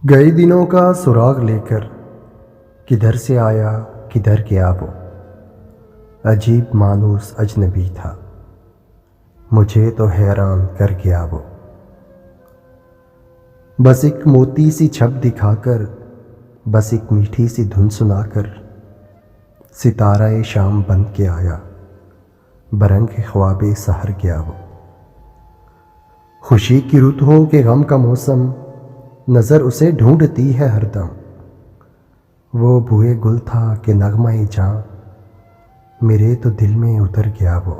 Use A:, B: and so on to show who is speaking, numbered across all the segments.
A: گئے دنوں کا سراغ لے کر کدھر سے آیا کدھر گیا وہ، عجیب مانوس اجنبی تھا، مجھے تو حیران کر گیا وہ۔ بس ایک موتی سی چھپ دکھا کر، بس ایک میٹھی سی دھن سنا کر، ستارہ شام بن کے آیا، برنگ خواب سحر گیا وہ۔ خوشی کی رت ہو کہ غم کا موسم، نظر اسے ڈھونڈتی ہے ہر دم، وہ بوئے گل تھا کہ نغمہ جاں، میرے تو دل میں اتر گیا وہ۔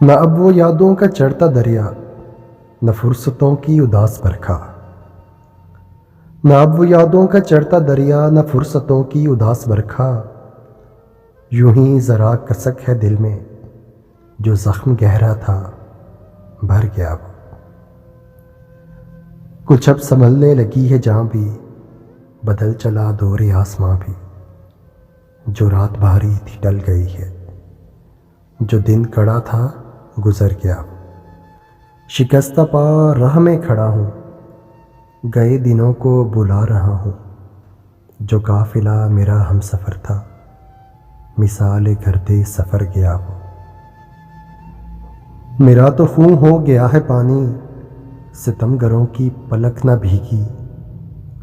A: نہ اب وہ یادوں کا چڑھتا دریا، نہ فرصتوں کی اداس برکھا، نہ اب وہ یادوں کا چڑھتا دریا، نہ فرصتوں کی اداس برکھا، یوں ہی ذرا کسک ہے دل میں، جو زخم گہرا تھا بھر گیا وہ۔ کچھ اب سنبھلنے لگی ہے جہاں بھی، بدل چلا دور آسماں بھی، جو رات بھاری تھی ڈل گئی ہے، جو دن کڑا تھا گزر گیا۔ شکستہ پا راہ میں کھڑا ہوں، گئے دنوں کو بلا رہا ہوں، جو قافلہ میرا ہم سفر تھا، مثال گردِ سفر گیا وہ۔ میرا تو خون ہو گیا ہے پانی، ستم گروں کی پلک نہ بھیگی،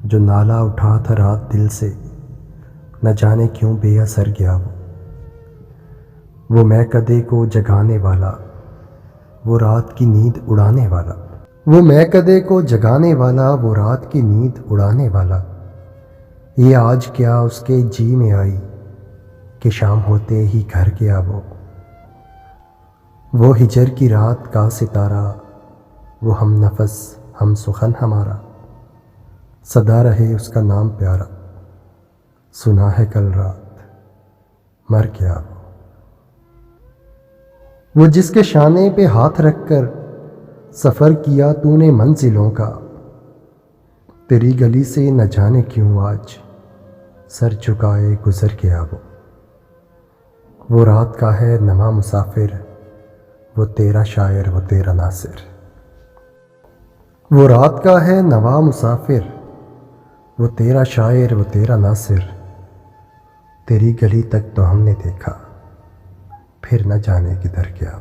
A: جو نالہ اٹھا تھا رات دل سے، نہ جانے کیوں بے اثر گیا وہ میں کدے کو جگانے والا، وہ رات کی نیند اڑانے والا، وہ میں کدے کو جگانے والا، وہ رات کی نیند اڑانے والا، یہ آج کیا اس کے جی میں آئی کہ شام ہوتے ہی گھر گیا وہ ہجر کی رات کا ستارہ، وہ ہم نفس ہم سخن ہمارا، سدا رہے اس کا نام پیارا، سنا ہے کل رات مر گیا وہ جس کے شانے پہ ہاتھ رکھ کر سفر کیا تو نے منزلوں کا، تیری گلی سے نہ جانے کیوں آج سر جھکائے گزر گیا وہ رات کا ہے نواں مسافر، وہ تیرا شاعر وہ تیرا ناصر، وہ رات کا ہے نواں مسافر، وہ تیرا شاعر وہ تیرا ناصر، تیری گلی تک تو ہم نے دیکھا، پھر نہ جانے کدھر گیا۔